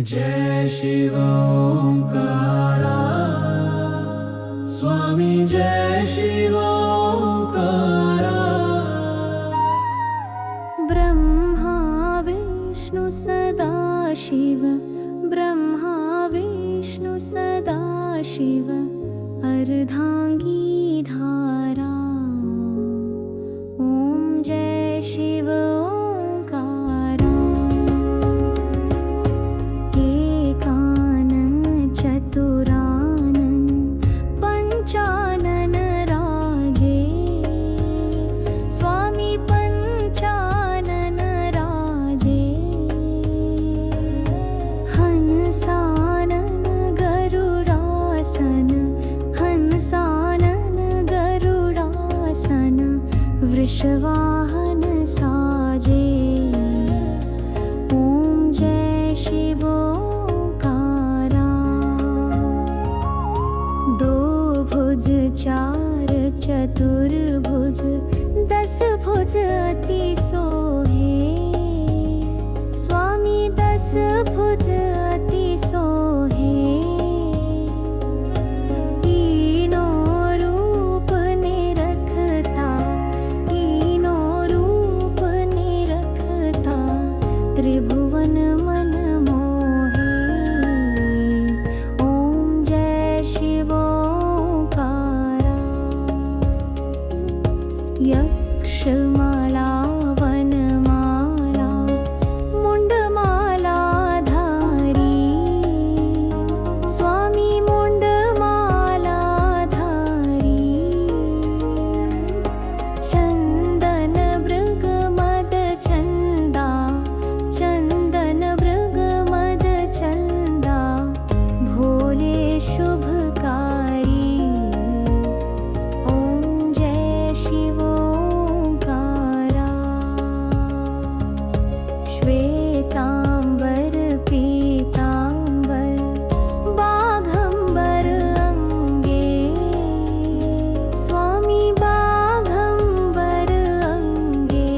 जय शिव ओंकारा स्वामी जय शिव ओंकारा। ब्रह्मा विष्णु सदा शिव, ब्रह्मा विष्णु सदा शिव, अर्धांगी धारा। ओम जय शिव ओंकारा। एकानन चतुरानन पंचानन राजे, स्वामी पंचानन राजे। हंसानन गरुडासन, हंसानन गरुडासन, वृषवाहन साजे। ओम जय शिव ओंकारा। दो भुज चार चतुर्भुज, दस भुज अति सोहे, स्वामी दस भुज अति सोहे। तीनों रूप निरखता, तीनों रूप निरखता, त्रिभुवन मन मोहे। ओम जय शिव ओंकारा। यक्षमाला वनमाला मुंडमाला धारी, स्वामी मुंडमाला धारी। चंदन मृग मद चंदा, चंदन मृग मद चंदा, भोले शुभकारी। ओम जय शिव ओंकारा। श्वेतांबर पीतांबर बाघंबर अंगे, स्वामी बाघंबर अंगे।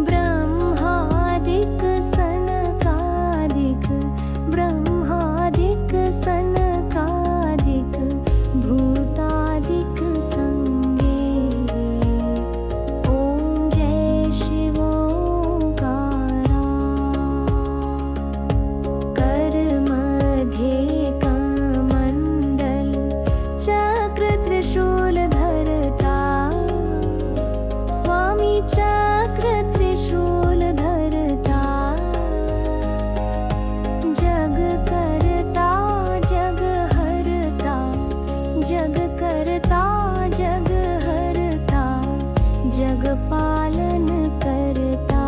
ब्रह्मादिक सनकादिक, ब्रह्मादिक सनकादिक, भूतादिक संगे। ओम जय शिव ओंकारा। कर मध्ये कमंडल चक्र त्रिशूल धरता, स्वामी चक्र त्रिशूल धरता। जग करता जग हरता, जग करता जग हरता, जग पालन करता।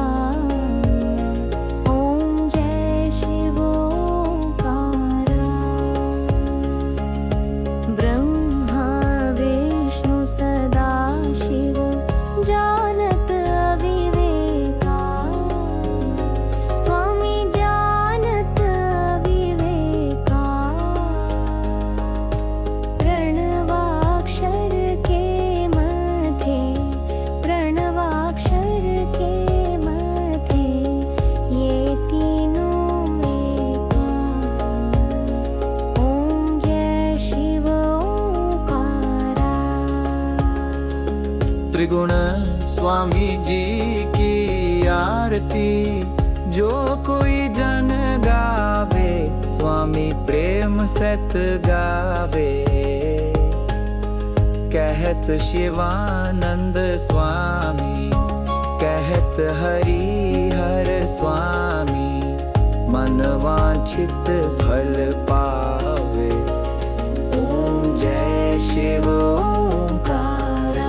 ओम जय शिव ओंकारा। ब्रह्मा विष्णु सदा शिव, जानत अविवेका, स्वामी जानत अविवेका। प्रणवाक्षर के मध्य, प्रणवाक्षर के मध्य, ये तीनों एका। ओम जय शिव ओंकारा। त्रिगुण स्वामी जी की आरती, जो कोई जन गावे, स्वामी प्रेम सत गावे। कहत शिवानंद स्वामी, कहत हरि हर स्वामी, मन वांछित फल पावे। ओम जय शिव ओंकारा।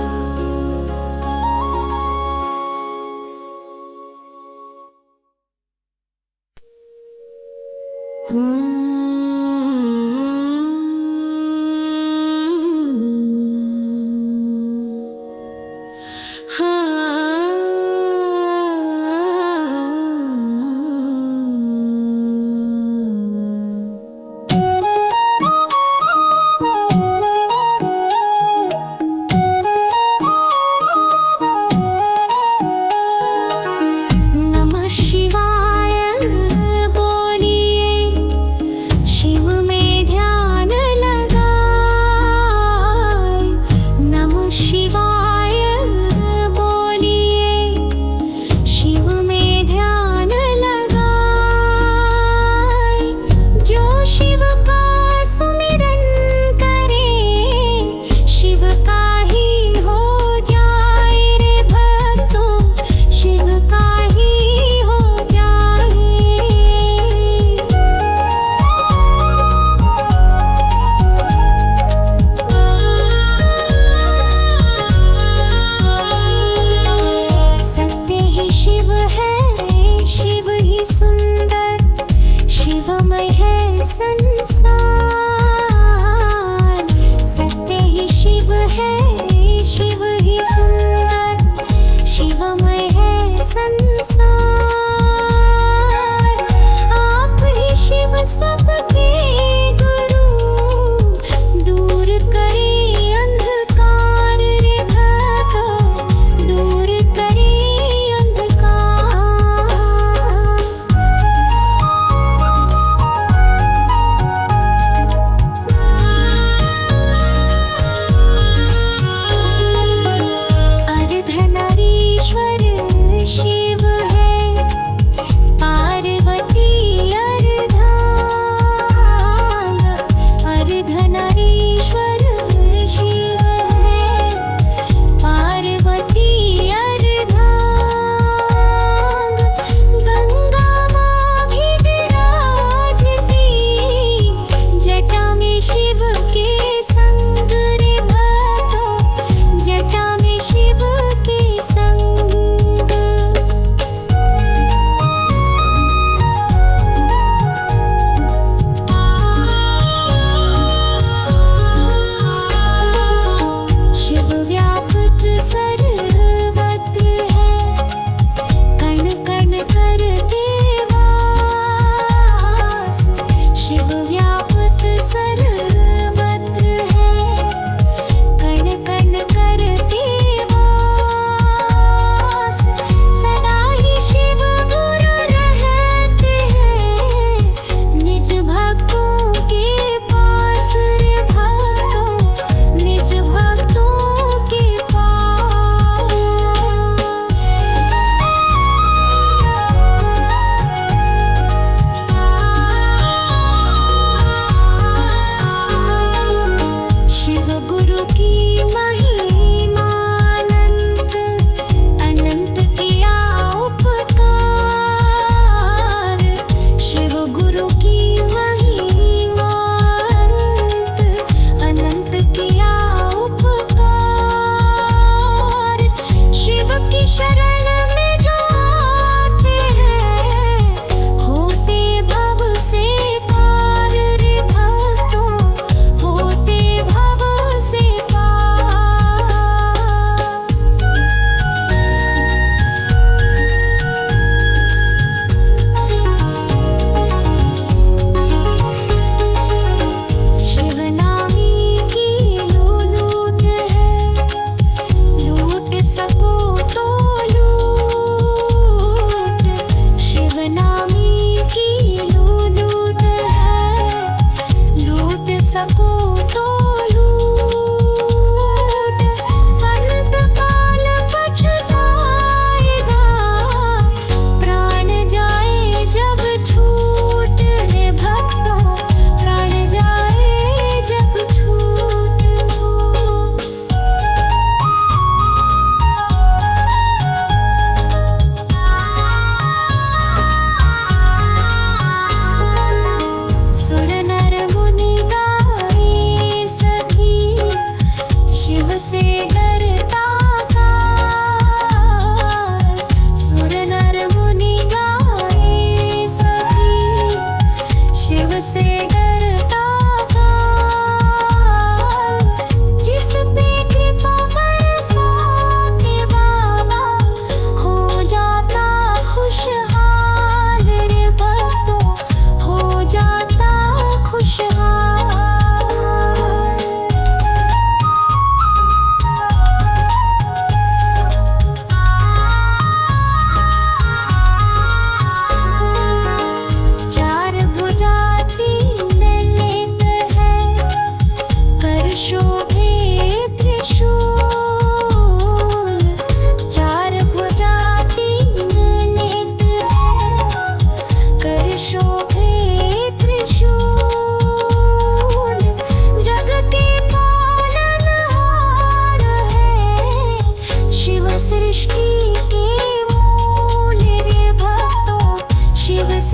नमः शिवाय।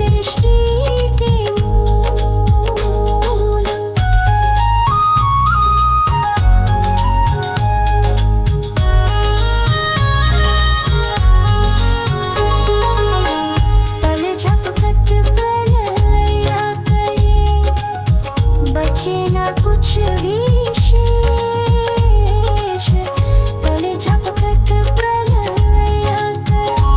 सृष्टि के मूल। तल झपकत प्रलय करे, बचे न कुछ भी शेष। तल झपकत प्रलय करे,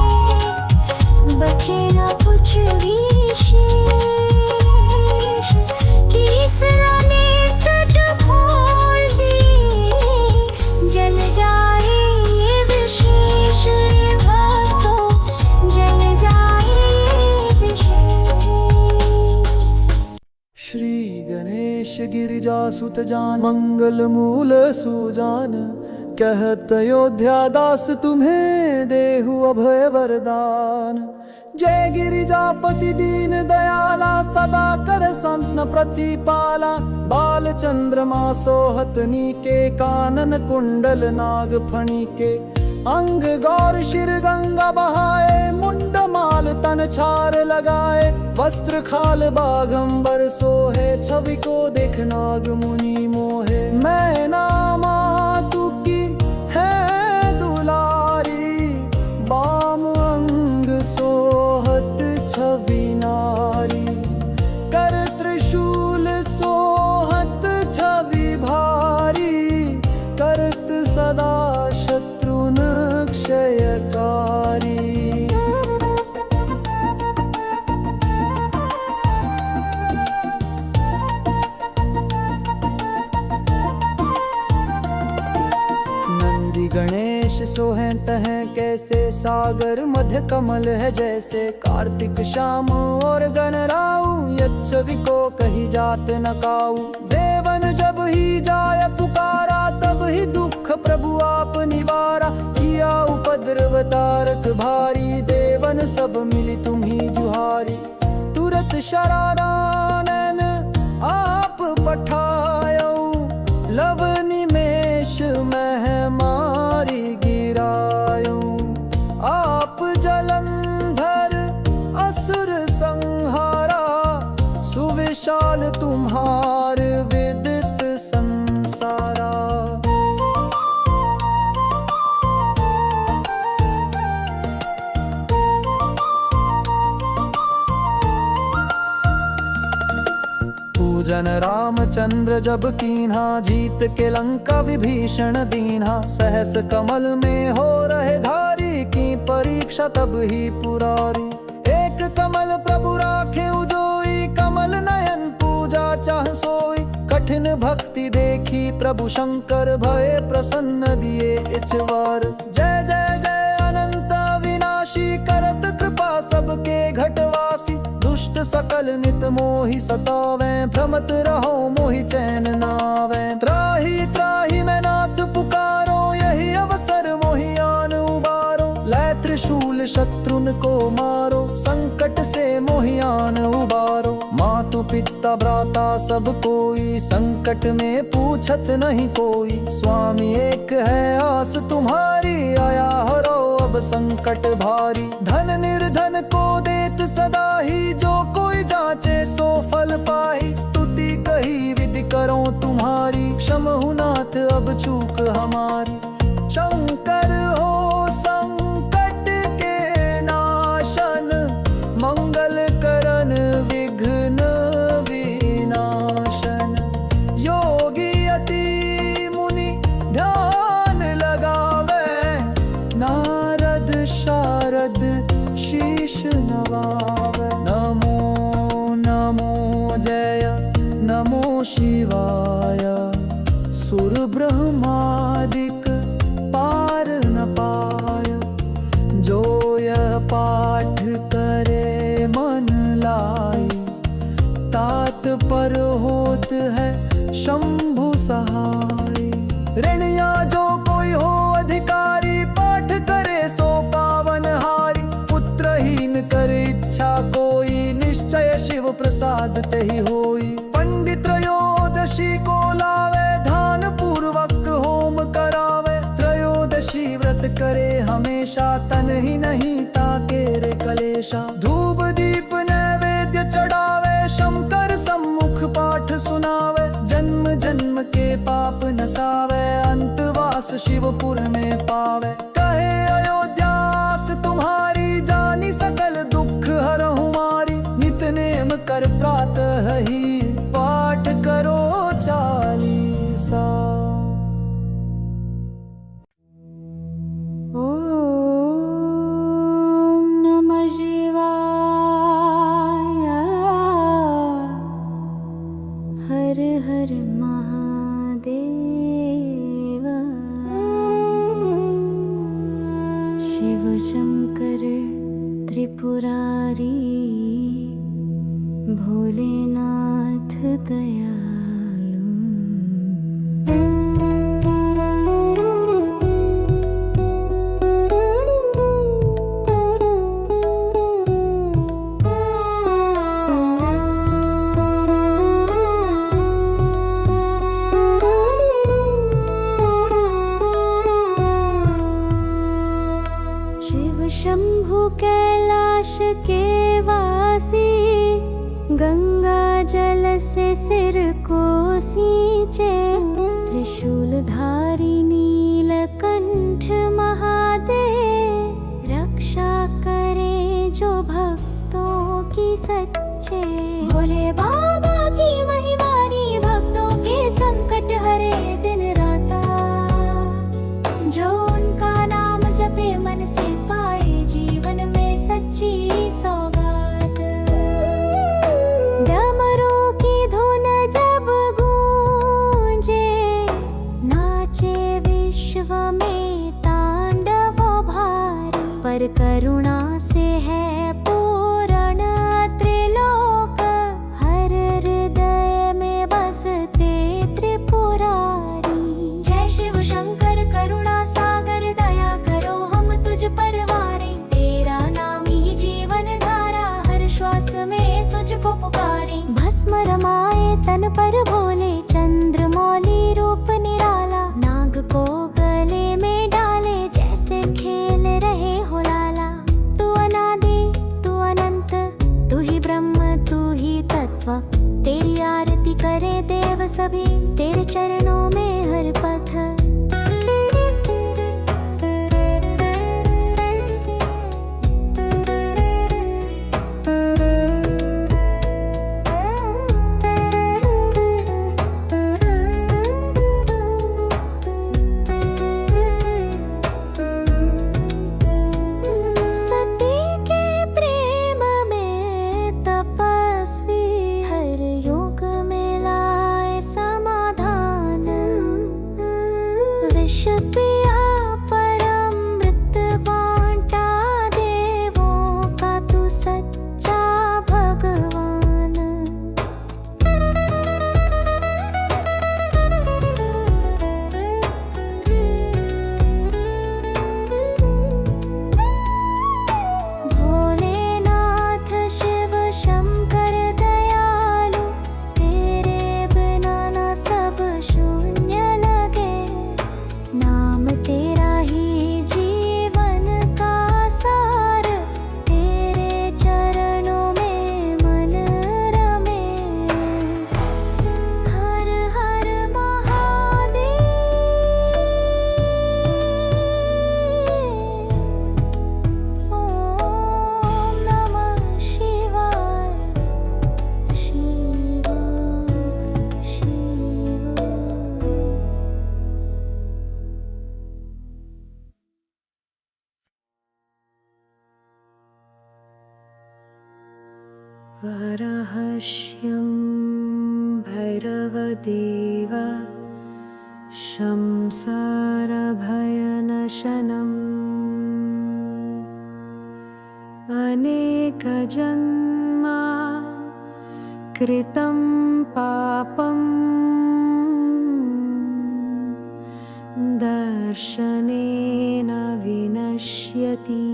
बचे न कुछ भी शेष। तीसरा नेत्र खोल दे, जल जाए ये विशेष। भक्तों जल जाए विशेष। श्री गणेश गिरिजासुत जान, मंगल मूल सुजान। कहत अयोध्या दास तुम्हें देहु अभय वरदान। जय गिरिजापति दीन दयाला, सदा कर संतन प्रतिपाला। बाल चंद्रमा सोहत नीके, कानन कुंडल नाग फणी के। अंग गौर शिर गंगा बहाए, मुंड माल तन छार लगाए। वस्त्र खाल बाघंबर सोहे, छवि को देख नाग मुनि मोहे। मैं नामा तू की है दुलारी, बाम अंग सोहत छवि नारी। कर त्रिशूल सोहत छवि भारी, करत सदा शत्रुन क्षयकारी। नंदी गणेश सोहें तहें कैसे, सागर मध्य कमल है जैसे। कार्तिक शाम और गणराऊ, यच्छवि को कही जात न काऊ। देवन जब ही जाय पुकारा, तब ही दुख प्रभु आप निवारा। किया उपद्रव तारक भारी, देवन सब मिली तुम्ही जुहारी। तुरत शरारानन आप पठायो, लव निमेष मह मारी गिरायो। आप जलंधर असुर संहारा, सुविशाल तुम्हार विदित संसारा। पूजन रामचंद्र जब कीन्हा, जीत के लंका विभीषण दीन्हा। सहस कमल में हो रहे धारी, की परीक्षा तब ही पुरारी। एक कमल प्रभु राखे उजोई, कमल नयन पूजा चाह सोई। कठिन भक्ति देखी प्रभु शंकर, भय प्रसन्न दिए इछवार। जय जय जय अनंत विनाशी, करत कृपा सबके घटवासी। दुष्ट सकल नित मोहि सतावें, भ्रमत रहो मोहि चैन नावें। त्राहि त्राहि मैं नाथ पुकारो, यही अवसर मोहि आन उबारो। लै त्रिशूल शत्रुन को मारो, संकट से मोहि आन उबारो। मातु पिता भ्राता सब कोई, संकट में पूछत नहीं कोई। स्वामी एक है आस तुम्हारी, आया हरो अब संकट भारी। धन निर्धन को देत सदा ही, जो कोई जाचे सो फल पाही। स्तुति कही विधि करो तुम्हारी, क्षमहु नाथ अब चूक हमारी। शंकर हो संकट के नाशन, मंगल करन विघ्न विनाशन। योगी अति मुनि ध्यान लगावे, नारद शारद शीश नवावे। नमो नमो जय नमो शिवाय, सुर ब्रह्मादिक पार न पाय। जो यह पाठ करे मन लाई, तात पर होत है शंभु सहाय। ऋणिया जो कोई हो अधिकारी, पाठ करे सो पावन हारी। पुत्रहीन कर इच्छा कोई, निश्चय शिव प्रसाद तहि होई। पंडित त्रयोदशी को लावे, ध्यान पूर्वक होम करावे। त्रयोदशी व्रत करे हमेशा, तन ही नहीं ताके रे कलेशा। धूप दीप नैवेद्य बसावे, अंतवास शिवपुर में पावे। कहे अयोध्यास तुम्हारी, जानी सकल दुख हरहु मारी। नित नेम कर प्रातः ही, पाठ करो चालीसा। ॐ नमः शिवाय। हर हर महादेव। शिव शंकर त्रिपुरारी, भोलेनाथ दयालु। शिव शंभु कैलाश के वासी, गंगा जल से सिर को सींचे। त्रिशूलधारी नीलकंठ महादेव, रक्षा करे जो भक्तों की सच्चे। भोले बाबा की महिमानी, भक्तों के संकट हरे दिन राता। जो उनका नाम जपे मन से, पाए जीवन में सच्ची सौगात। डमरू की धुन जब गूंजे, नाचे विश्व में तांडव भारी। पर करुणा से है पूर्ण त्रिलोक, हर हृदय में बसते त्रिपुरारी। जय शिव शंकर करुणा सागर, दया करो हम तुझ पर वारे। तेरा नाम ही जीवन धारा, हर श्वास में तुझको पुकारे। भस्म रमाए तन पर भोले, चंद्रमौली रूप निराला। नाग को गले में डाले, जैसे खेल रहे हो लाला। तू अनादि तू अनंत, तू ही ब्रह्म तू ही तत्व। तेरी आरती करे देव सभी, तेरे चरणों में हर पथ। सती के प्रेम में तपस्वी, हर युग में लाए समाधान। विष पिया परमृत बांटा, देवों का तू सच्चा भगवान। भोलेनाथ शिव शंकर दयालु, तेरे बिना ना सब शून्य लगे। नाम तेरा ही जीवन का सार, तेरे चरणों में मन रमे। हर हर महादेव। ॐ नमः शिवाय। शिव शिव। वरहस्यं भैरवदेव, संसारभयनशनम्। अनेकजन्मा कृतं पापम्, दर्शनेन विनश्यति।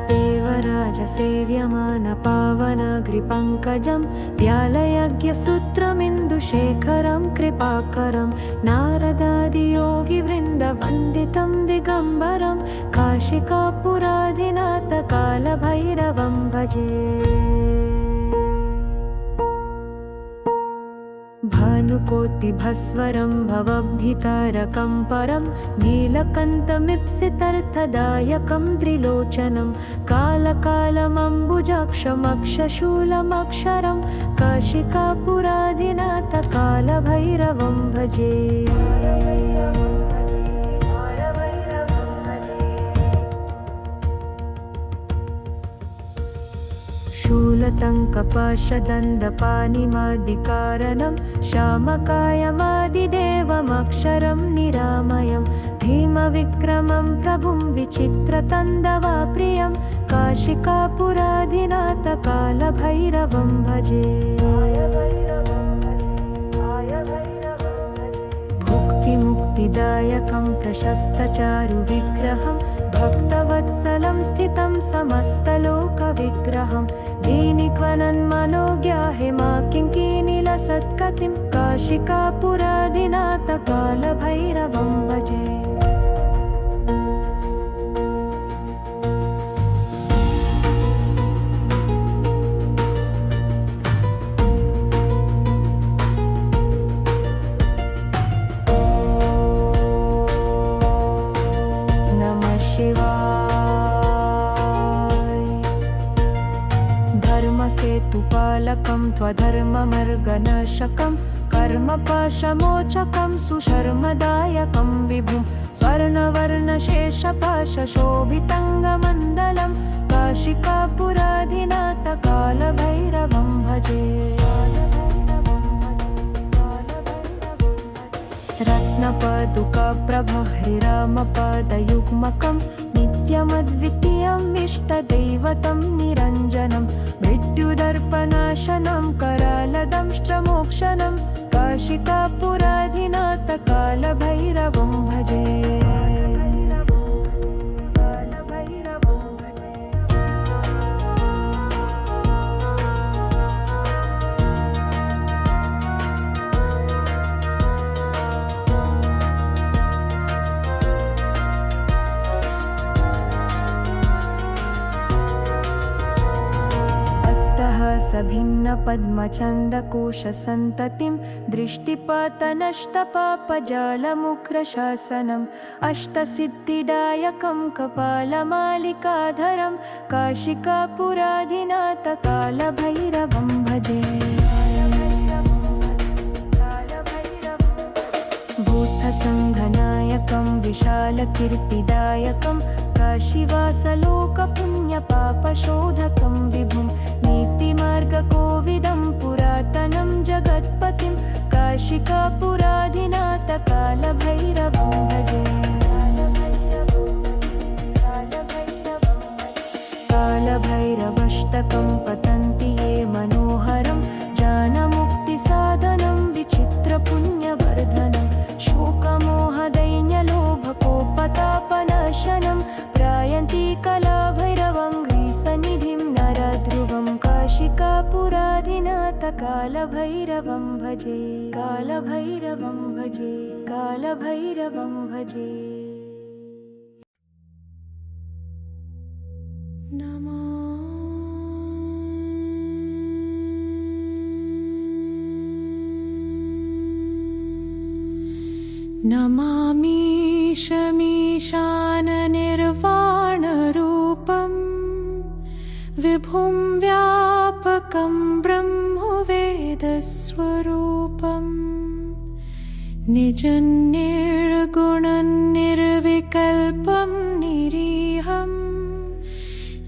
देवराज सेव्यमान पावन पङ्कजं व्यालयज्ञसूत्रमिन्दुशेखरं कृपाकरं नारदादियोगिवृन्दवन्दितं दिगम्बरं काशिकापुराधिनाथ कालभैरवं भजे। भानुकोटिभस्वरं भवद्भितारकं परं नीलकण्ठमीप्सितार्थदायकं त्रिलोचनं कालकालमम्बुजाक्षमक्षशूलमक्षरं काशिकापुराधिनाथ कालभैरवं भजे। शूलतङ्कपाशदण्डपाणिमादिकारणं श्यामकायमादिदेवमक्षरं निरामयं भीमविक्रमं प्रभुं विचित्रतन्दवाप्रियं काशिकापुराधिनाथ कालभैरवं भजे। मुक्तिदायकं प्रशस्तचारुविग्रहं भक्तवत्सलं स्थितं समस्तलोकविग्रहं वेणिक्वनन्मनोज्ञाहिमा किङ्किणीलसत्कतिं काशिकापुराधिनाथ कालभैरवं भजे। धर्मसेतुपालकं त्वधर्ममर्गनाशकं कर्मपाशमोचकं सुशर्मदायकं विभुं स्वर्णवर्णशेषपाशशोभितङ्गमण्डलं काशिकापुराधिनाथ कालभैरवं भजे। रत्नपादुकाप्रभहृरामपादयुग्मकं नित्यमद्वितीयम् इष्टदैवतं निरञ्जनं मृत्युदर्पनाशनं करालदंष्ट्रमोक्षणं काशिकापुराधिनाथ कालभैरवं भजे। सभिन्नपद्मचन्दकोशसन्ततिं दृष्टिपातनष्टपापजालमुग्रशासनम् अष्टसिद्धिदायकं कपालमालिकाधरं काशिकापुराधिनाथ कालभैरवं भजे। भूतसङ्घनायकं विशालकीर्तिदायकं काशीवासलोकपुण्यपापशोधकं विभुं नीतिमार्गकोविदं पुरातनं जगत्पतिं काशिकापुराधिनाथ कालभैरवं भजे। कालभैरवष्टकं पतन्ति ये मनोहरं ज्ञानमुक्तिसाधनं विचित्रपुण्यवर्धनं शोकमोहदैन्यलोभकोपतापनाशनं त्रायन्ति कलाभैरवं ह्रीसनिधिं नरध्रुवं काशिकापुराधिनाथ कालभैरवं भजे। कालभैरवं भजे। कालभैरवं भजे। नमो नमामि शमीशाननिर्वाणरूपं विभुं व्यापकं ब्रह्मवेदस्वरूपं निजं निर्गुणं निर्विकल्पं निरीहं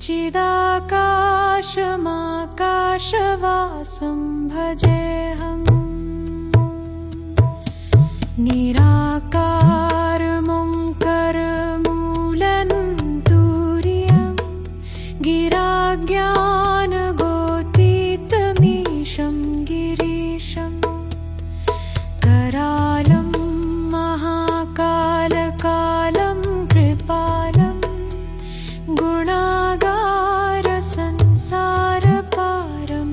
चिदाकाशमाकाशवासं भजेऽहम् निराकारमोङ्कारमूलं तुर्यं गिराज्ञानगोतीतमीशं गिरीशं करालं महाकालकालं कृपालं गुणागारसंसारपारं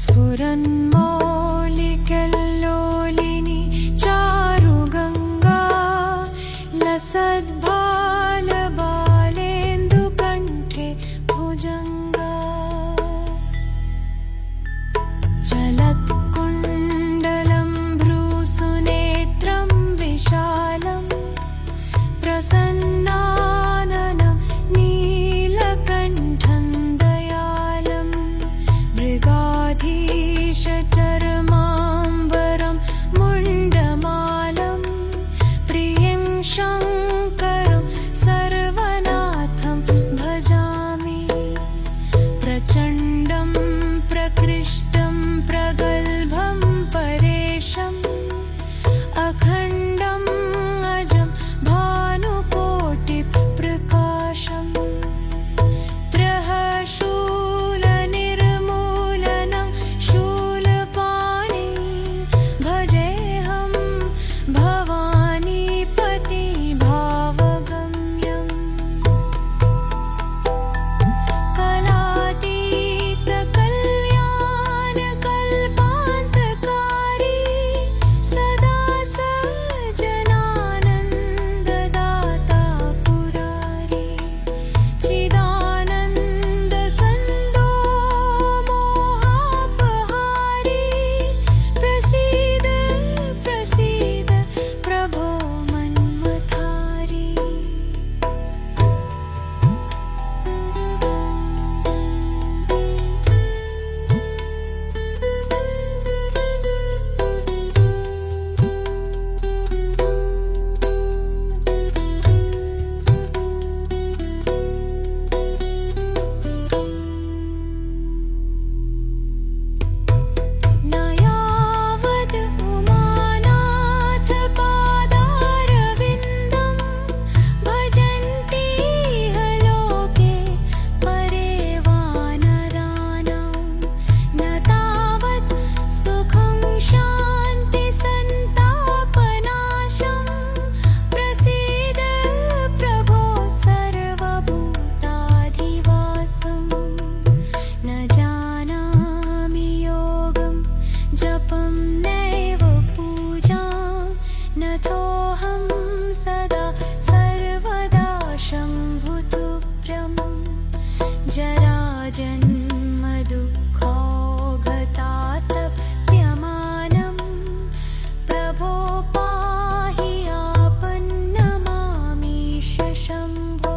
स्फुरन्मौलिकल्लोलिनी चारुगङ्गा लसद्भालबालेन्दुकण्ठे भुजङ्गा चलत्कुण्डलं भ्रूसुनेत्रं विशालं प्रसन्नाननं नीलकण्ठं दयालं मृगाधीशचर्माम्बरं मुण्डमालं प्रियं शङ्करं सर्वनाथं भजामि प्रचण्डं प्रकृष्टं प्रगल्भं परेशम् अखण्डम् अजं भानुकोटिप्रकाशम् त्रयशूलनिर्मूलनं शूलपाणि भजेऽहं भवानीपति भावगम्यम् कलातीतकल्याणकल्पान्तकारी सदा सज्जनानन्ददाता पुरारी चिदानन्दसन्दो मोहापहारी प्रसीद प्रसीद प्रभो मन्मथारी न यावद् उमानाथ पादारविन्दं भजन्ति इह लोके परे वानराणां न तावत् सुखं शान्तिसन्तापनाशं प्रसीद प्रभो सर्वभूताधिवासम् न जानामि योगं जपं नैव पूजां नथोऽहं सदा सर्वदा शम्भुतुभ्यं जराजन्मदुःखौघतातप्यमानं प्रभो पाहि आपन्नमामीश शम्भो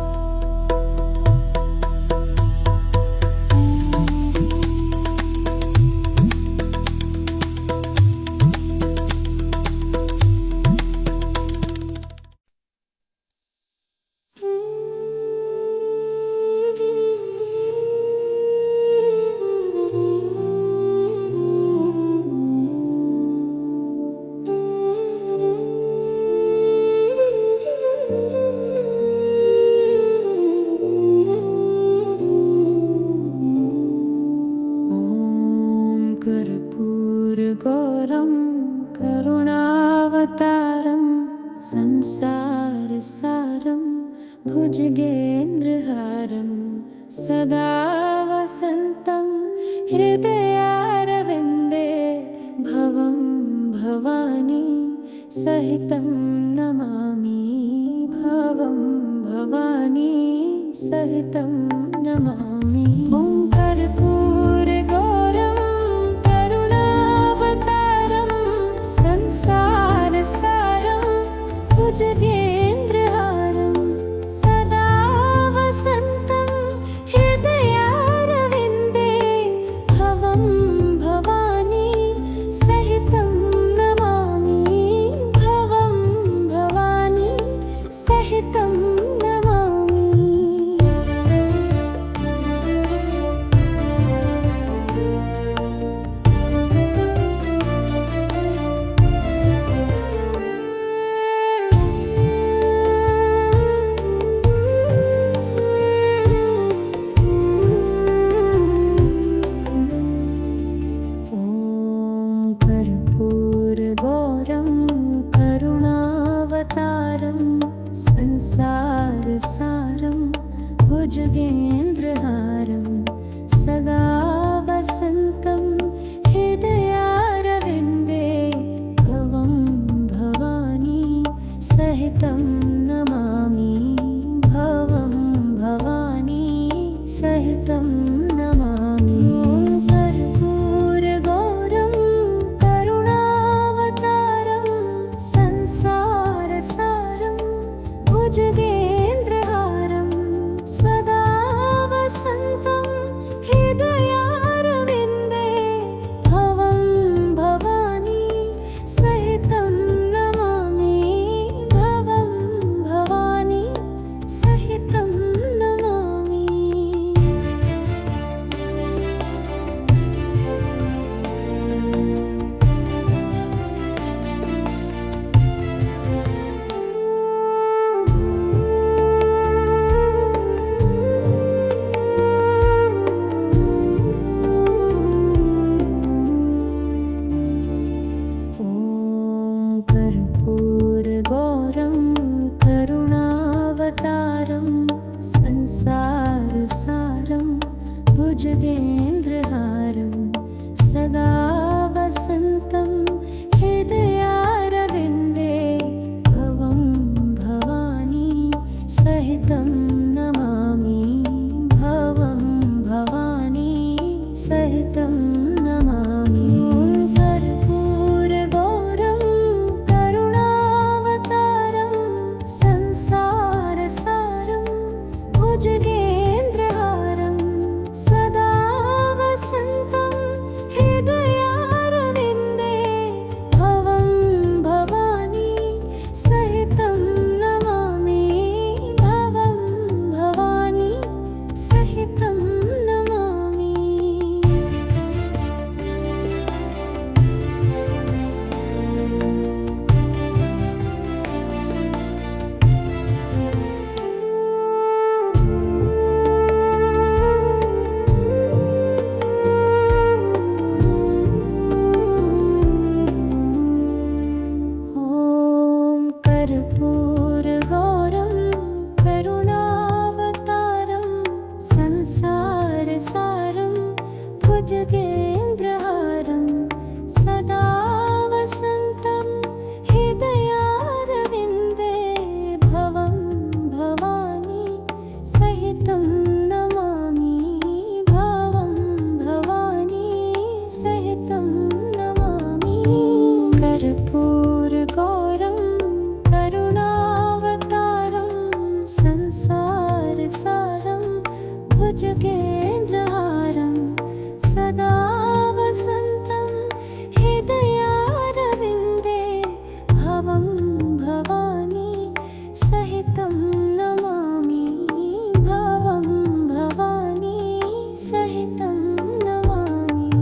ॐ कर्पूरगौरं करुणावतारं संसारसारं भुजगेन्द्रहारं सदा वसन्तं हृदयारविन्दे भवं भवानी सहितं नमामि भवं भवानी सहितं नमामि ॐ कर्पूरगौरं करुणावतारं संसारसारं भुजगेन्द्रहारं सदा वसन्तं हृदयारविन्दे भवं भवानी सहितं नमामि भवं भवानी सहितं नमामि वसन्तं हृदयारविन्दे भवं भवानी सहितं नमामि भवं भवानी सहितं नमामि कर्पूरगौरं करुणावतारं संसारसारं भुजगेन्द्रहारं सदा वसन्तं हृदयारविन्दे भवं भवानी सहितं नमामि भवं भवानी सहितं नमामि। ॐ कर्पूरगौरं करुणावतारं संसारसारं भुजगेन्द्रहारं सदा वसन्तं हृदयारविन्दे भवं भवानी सहितं नमामि भवं भवानी सहितं नमामि कर्पूरगौरं करुणावतारं संसारसारं भुजगेन्द्रहारं सदा वसन्तं हृदयारविन्दे भवं भवानी सहितं नमामि भवं भवानी सहितं नमामि।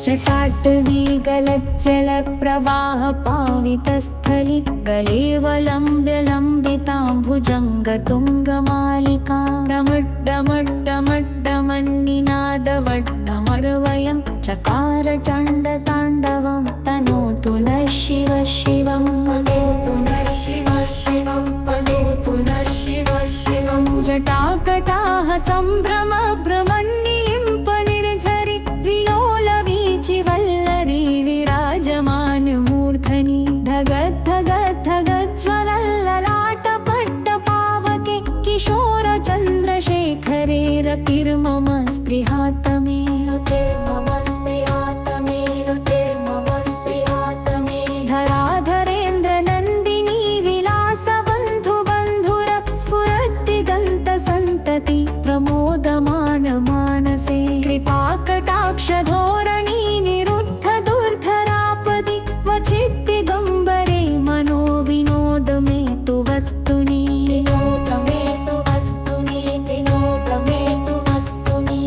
जटाटवी गलज्जल प्रवाह पावितस्थलि गलेवलम्ब्य लम्बिताम्बुजङ्गतुङ्गमालिका डमड्डमड्डमड्डमन्निनादवड्डमर्वयं चकार चण्डताण्डवं तनोतु नः शिव शिवं वदतु नः शिव शिवं वदतु नः शिव शिवं जटाकटाः सम्भ्रम भ्रमन्निलिम्प निर्झरि विलोलवीचिवल्लरी विराजमानमूर्धनि धगद्धगद्धगज्ज्वलल्ललाटपट्टपावके किशोरचन्द्रशेखरे रतिर्मम स्पृहातमे रतिर्मम स्पृहातमे रतिर्मम स्पृहातमे धराधरेन्द्रनन्दिनी विलासबन्धुबन्धुर स्फुरद्दिगन्तसन्तति प्रमोदमान मानसे कृपाकटाक्षधोरणी निरुद्ध दुर्धरापदि क्वचिद्दिगम्बरे मनो विनोद मे तु वस्तुनि विनोद मे तु वस्तुनि विनोद मे तु वस्तुनि।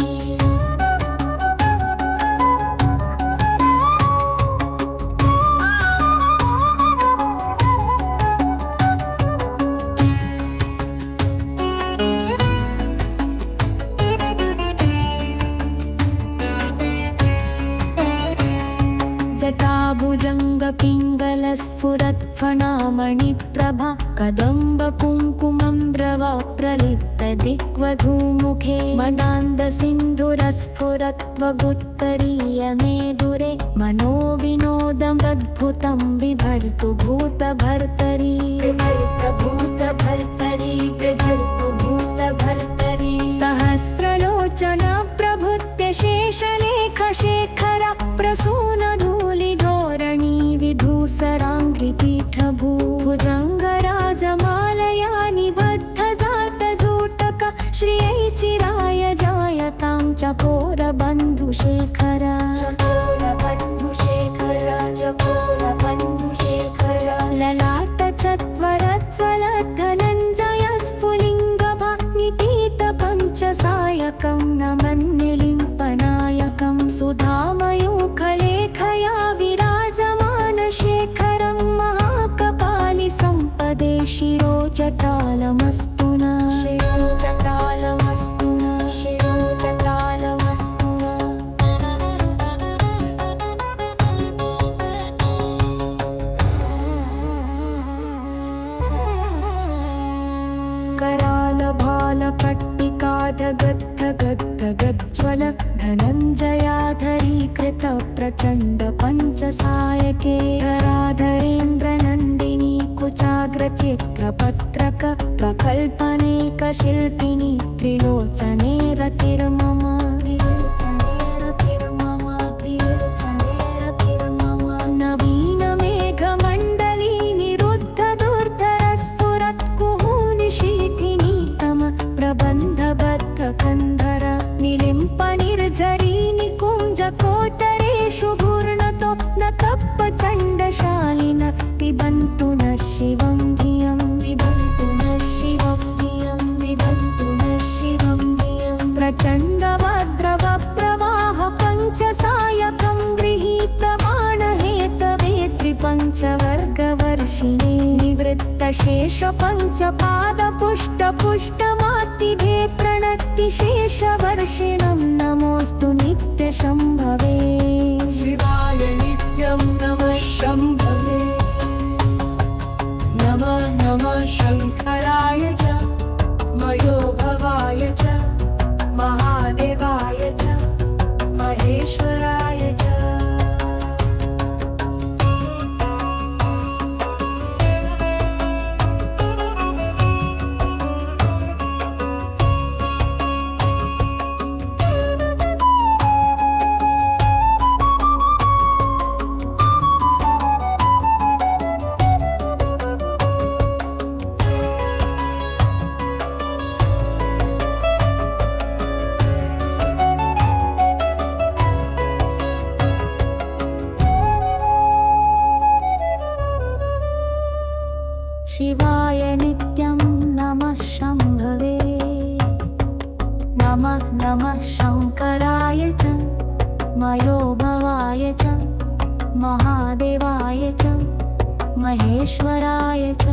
जटाभुजङ्गपिङ्गलस्फुरत्फणामणिप्रभा कदम्बकुङ्कुमम्ब्रवा प्रलिप्तदिग्वधूमुखे मदान्दसिन्धुरस्फुरत्वगुत्तरीयमेदुरे मनो विनोदमद्भुतं बिभर्तु भूतभर्तरी भूतभर्तरी बिभर्तु भूतभर्तरी सहस्रलोचना प्रभुत्य शेषलेखशेखरा प्रसूनधूलिधोरणी विधूसराङ्घ्रिपीठभूभुजङ्गराजमालया निबद्धजाटजूटक श्रियै चिराय जायतां चकोरबन्धुशेखर चकोरबन्धुशेखर चकोरबन्धुशेखर ललाटचत्वरज्ज्वलधनञ्जय स्फुलिङ्गभग्निपीठपञ्चसायकं नमन्निलिम्पनायकं सुधामयूखलेखया विराजमान शेखरं महाकपालि सम्पदे शिरोजटालमस्तु नः शिरोजटालमस्तु नः शिरोजटालमस्तु नः करालभालपट्टिकाधगद्धगद्धगज्ज्वल धनञ्जयाधरीकृत प्रचण्ड पञ्चसायके धराधरेन्द्रनन्दिनी कुचाग्रचित्रपत्रक प्रकल्पनेकशिल्पिनी त्रिलोचने रतिर्मम नवीनमेघमण्डली निरुद्ध दुर्धरस्फुरत्कुहूनिशीथिनीतम प्रबन्धबद्धकन्धर निलिम्प निर्झरी निकुञ्जकोटरेषु घूर्णतो न तप्पचण्डशालिन पिबन्तु नः शिवं धियं पिबन्तु नः शिवं धियं पिबन्तु नः शिवं धियं प्रचण्डवद्रवप्रवाह पञ्चसायकं गृहीतमाणहेतवे त्रिपञ्चवर्गवर्षिणे निवृत्तशेषपञ्चपादपुष्टपुष्टमातिभे प्रणतिशेषवर्षिणं नमोऽस्तु नित्यशम्भवे शिवाय नित्यं नमः शम्भवे नमः नमः शङ्कराय च मयोभवाय च महादेवाय च महेश्वराय च शिवाय नित्यं नमः शम्भवे नमः नमः शङ्कराय च मयोभवाय च महादेवाय च महेश्वराय च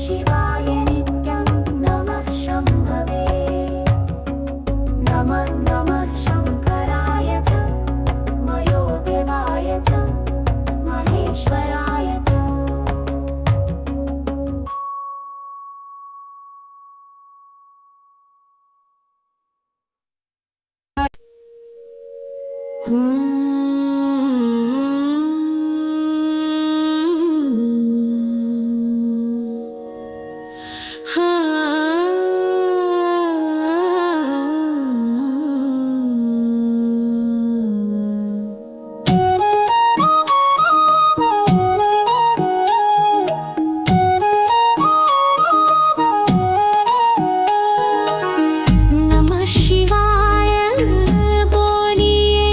शिवाय नित्यं नमः शम्भवे नमः नमः शङ्कराय च मयोदेवाय च महेश्वराय च नमः शिवाय बोलिए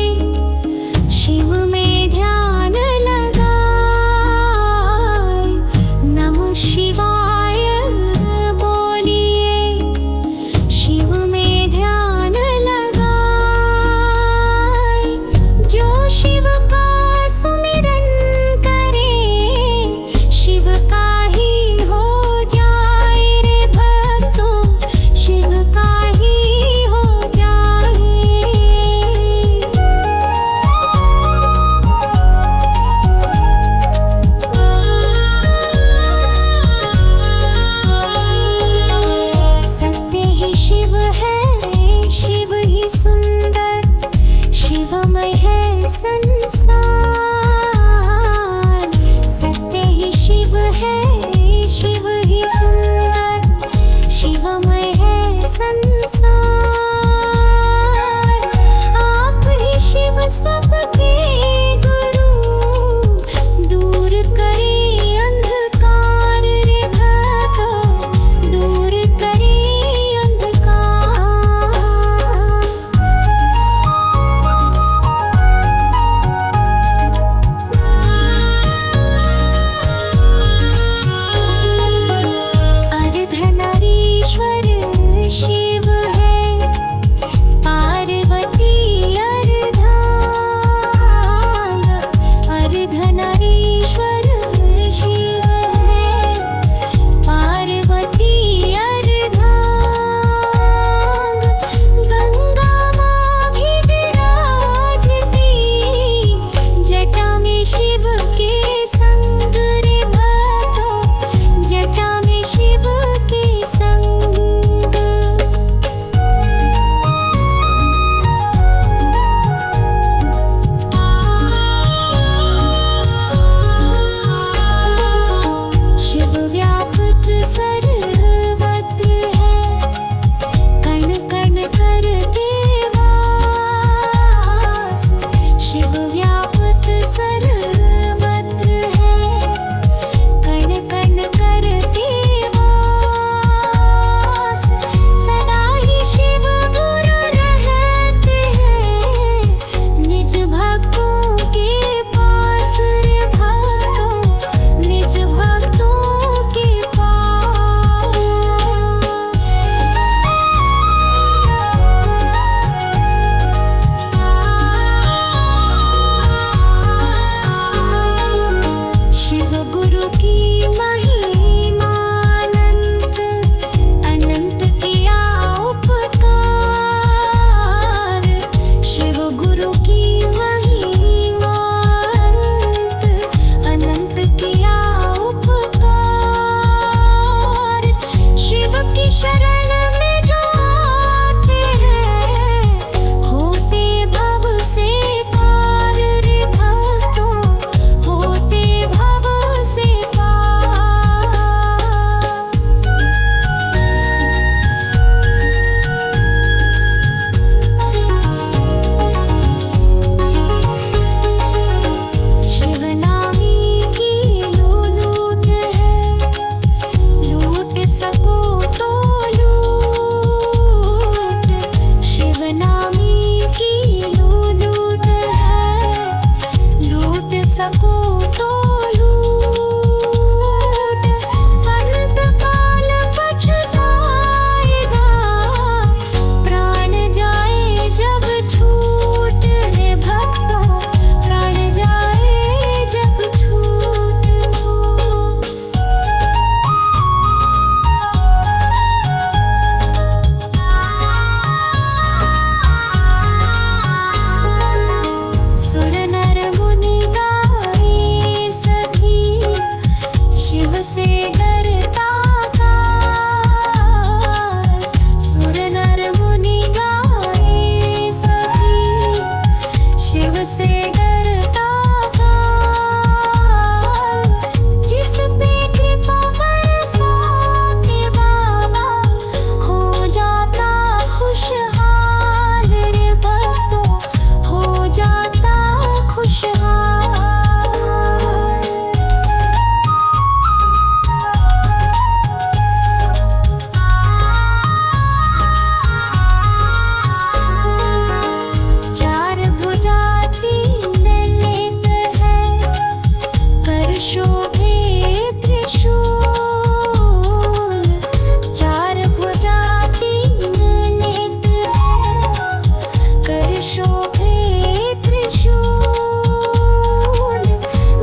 शोभे त्रिशूल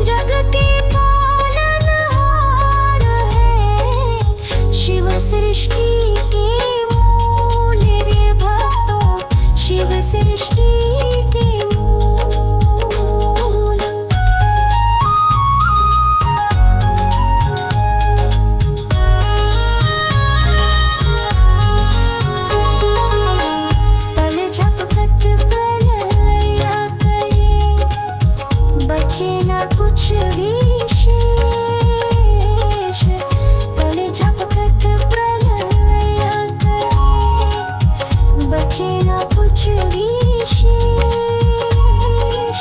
जगति पालनहार है शिव सृष्टि के मूल रे भक्तों शिव सृष्टि के मूल तल झपकत प्रलया करे बचे न कुछ भी शेष तल झपकत प्रलया करे बचे न कुछ भी शेष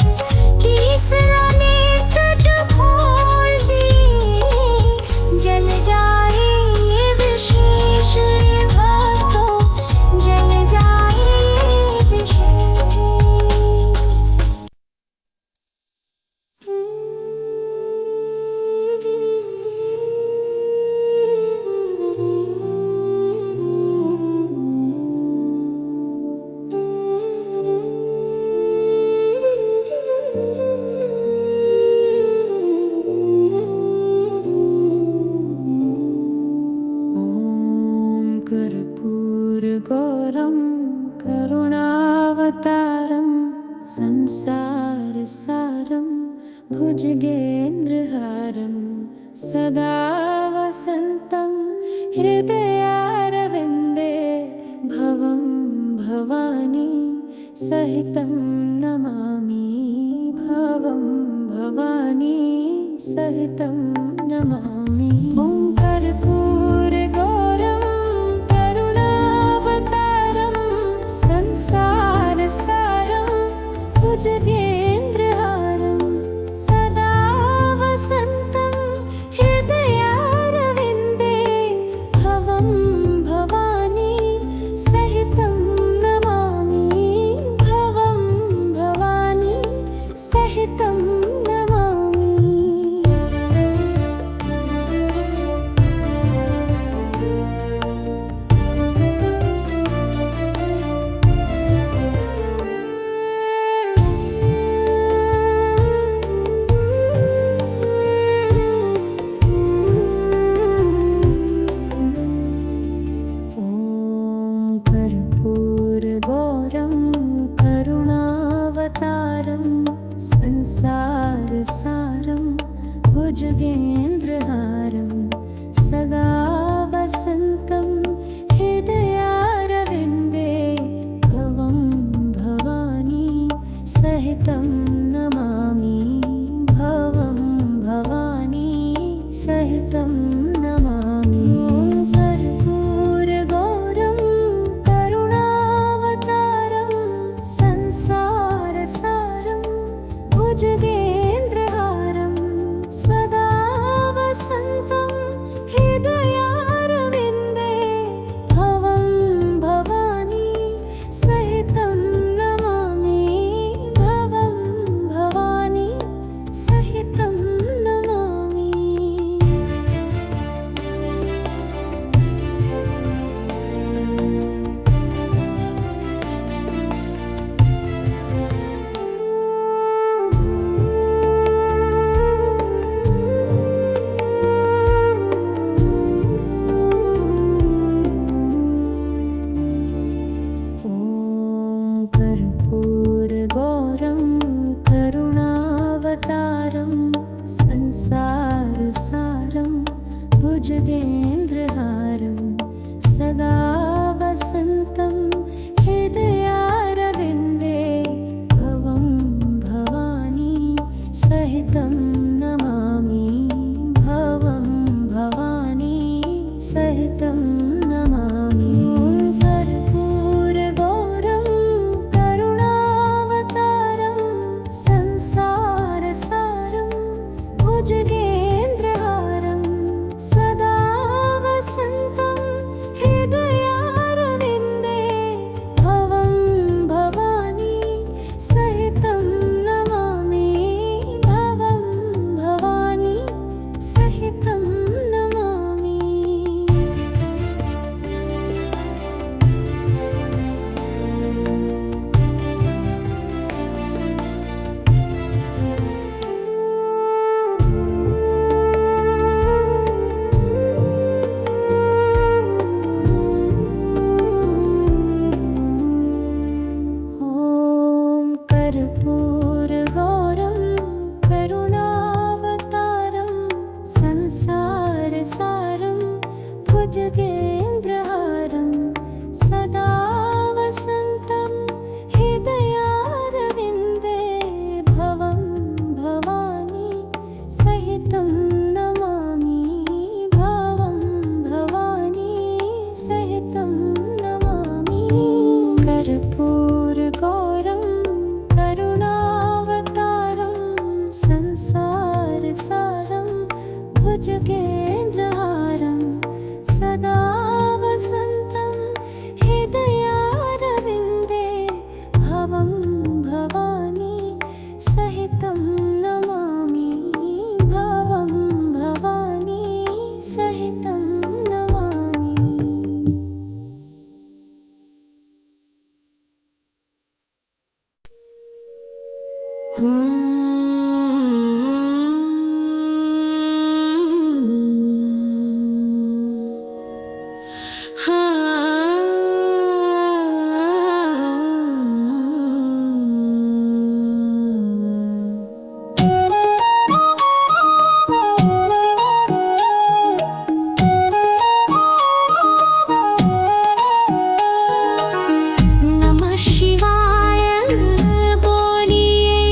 तीसरा नेत्र खोल दे जल जाए ये विशेष रे भक्तों जल जाए ये विशेष ॐ कर्पूरगौरं करुणावतारं संसारसारं भुजगेन्द्रहारं सदा वसन्तं हृदयारविन्दे भवं भवानी सहितं नमामि भवं भवानी सहितं नमामि ॐ कर्पूरगौरं करुणावतारं संसारसारं भुजगेन्द्रहारं सदा वसन्तं हृदयारविन्दे भवं भवानी सहितं नमामि भवं भवानी सहितं नमामि ॐ कर्पूरगौरं करुणावतारं संसारसारं भुजगेन्द्रहारं सदा वसन्तं हृदयारविन्दे भवं भवानी सहितं नमामि भवं भवानी सहितं नमामि ॐ कर्पूरगौरं करुणावतारं संसारसारं भुजगेन्द्रहारं सदा वसन्तं हृदयारविन्दे भवं भवानी सहितं नमामि भवं भुजगेन्द्रहारं सदा वसन्तं हृदयारविन्दे भवं भवानी सहितं नमामि भवं भवानी सहितं नमामि कर्पूरगौरं करुणावतारं संसारसारं भुजगेन्द्रहारं सदा वसन्तं हृदयारविन्दे भवं भवानी सहितं नमामि भवं भवानी सहितं नमामि। नमः शिवाय बोलिए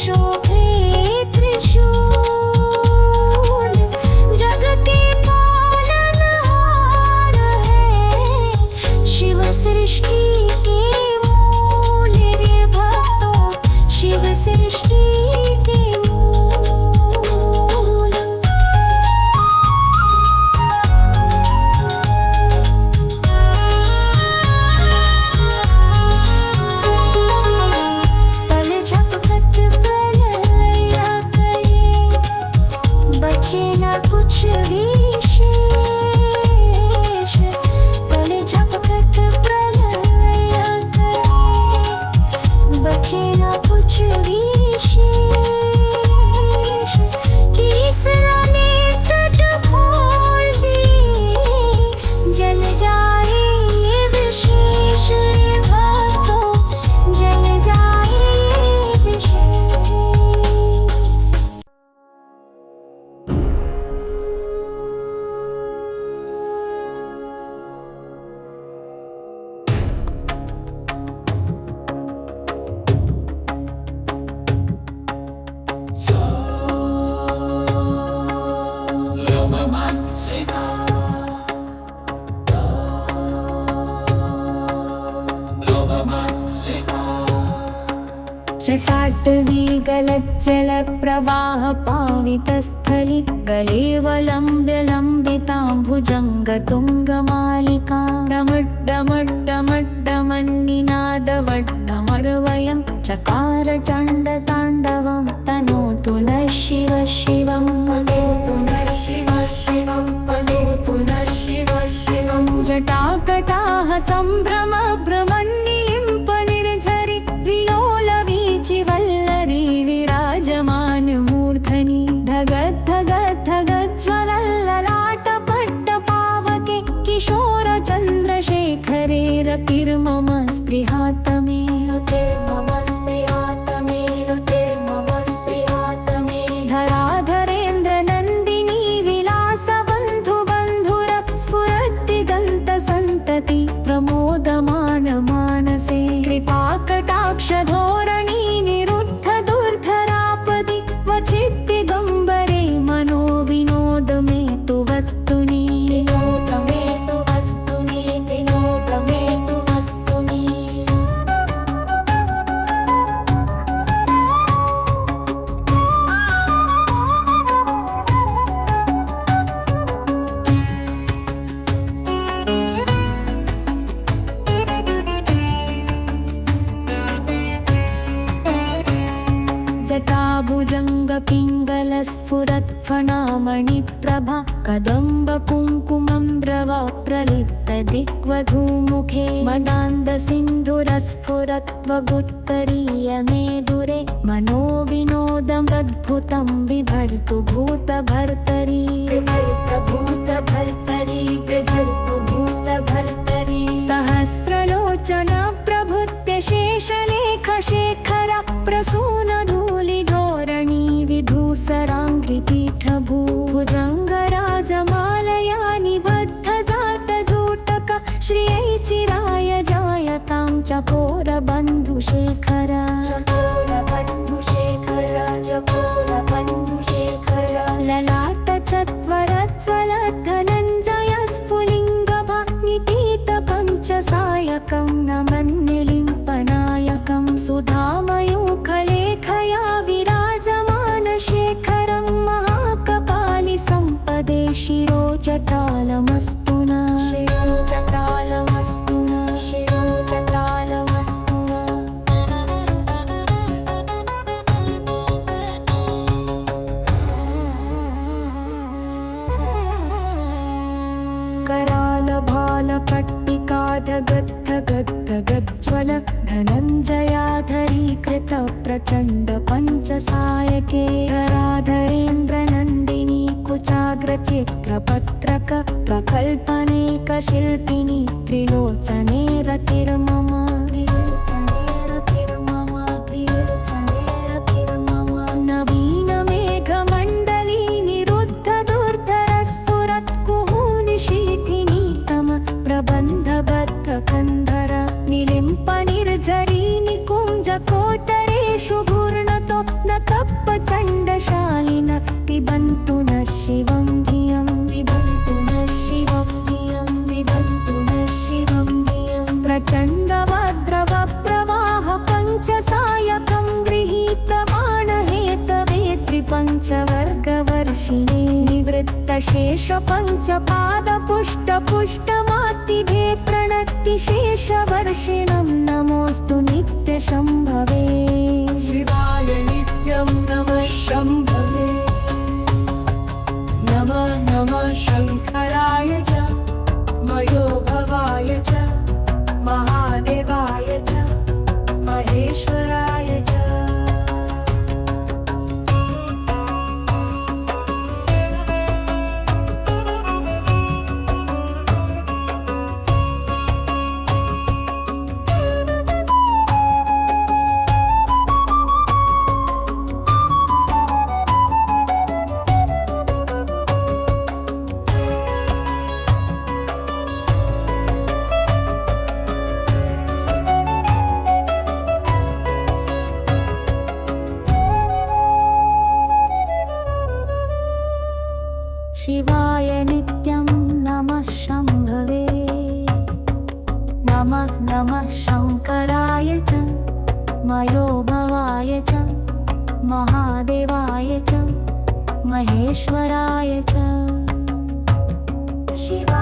शोभे त्रिशूल जग के पालनहार है शिव सृष्टि के मूल रे भक्तों शिव सृष्टि के मूल तल झपकत प्रलय करे बचे न कुछ विशेष तल झपकत प्रलय करे बचे न कुछ विशेष तीसरा नेत्र खोल दे जल जाए ये विशेष रे भक्तों जल जाए ये विशेष जटाटवी गलज्जल प्रवाह पावितस्थलि गलेवलम्ब्य लम्बिताम्बुजङ्गतुङ्गमालिका डमड्डमड्डमड्डमन्निनादवड्डमर्वयं चकार चण्डताण्डवं तनोतु नः शिव शिवं तनोतु नः शिव शिवं तनोतु नः शिव शिवं जटाकटाः सम्भ्रम भ्रमन्निलिम्प निर्झरि विलोल वीचिवल्लरी विराजमान मूर्धनि धगद् धगद् धगज्ज्वलल्ललाटपट्ट पावके किशोर चन्द्रशेखरे रतिर्मम स्पृहातमे रतिर्मम स्पृहातमे रतिर्मम स्पृहातमे धराधरेन्द्र नन्दिनी विलासबन्धु बन्धुर स्फुरद्दिगन्त सन्तति प्रमोदमान मानसे कृपाकटाक्ष धोरणी निरुद्ध दुर्धरापदि क्वचिद्दिगम्बरे मनो विनोद मे तु वस्तुनि विनोद मे तु वस्तुनि विनोद मे तु वस्तुनि जटाभुजङ्गपिङ्गलस्फुरत्फणामणिप्रभा कदम्बकुङ्कुमम्ब्रवा प्रलिप्तदिग्वधूमुखे मदान्दसिन्धुरस्फुरत्वगुत्तरीयमेदुरे मनो विनोदमद्भुतं बिभर्तु भूतभर्तरी भूतभर्तरी बिभर्तु भूतभर्तरी सहस्रलोचना प्रभुत्य शेषलेख शेखर प्रसूनधूलिधोरणी विधूसराङ्घ्रिपीठ भूभुजङ्गराजमालया निबद्धजाटजूटक श्रियै चिराय जायतां चकोरबन्धुशेखर चकोरबन्धुशेखर चकोरबन्धुशेखर ललाटचत्वरज्ज्वलधनञ्जय स्फुलिङ्गभग्निपीठपञ्चसायकं नमन्निलिम्पनायकं सुधामयूखलेखया विराजमान शेखरं महाकपालि सम्पदे शिरो जटालमस्तु नः शिरो जटालमस्तु नः शिरो जटालमस्तु नः करालभालपट्टिकाधगद्धगद्धगज्ज्वल धनञ्जयाधरीकृत प्रचण्ड पञ्चसायके धराधरेन्द्रनन्दिनी कुचाग्रचित्रपत्रक प्रकल्पनेकशिल्पिनी त्रिलोचने रतिर्मम त्रिलोचने रतिर्मम त्रिलोचने रतिर्मम नवीनमेघमण्डली निरुद्ध दुर्धरस्फुरत्कुहूनिशीथिनीतम प्रबन्धबद्धकन्धर निलिम्पनिर्झरी निकुञ्जकोटरेषु घूर्णतो न तप्पचण्डशालिन पिबन्तु न शिवं धियं पिबन्तु न शिवं धियं पिबन्तु न शिवं धियं प्रचण्डवद्रवप्रवाह पञ्चसायकं गृहीतवाणहेतवे त्रिपञ्चवर्गवर्षिणे निवृत्तशेषपञ्चपादपुष्टपुष्टमातिभे प्रणतिशेषवर्षिणं नमोऽस्तु नित्यशम्भवे शिवाय नित्यं नमः शम्भवे नमः नमः शङ्कराय च मयोभवाय च महादेवाय च महेश्वराय च शिवाय नित्यं नमः शम्भवे नमः नमः शङ्कराय च मयोभवाय च महादेवाय च महेश्वराय च शिवाय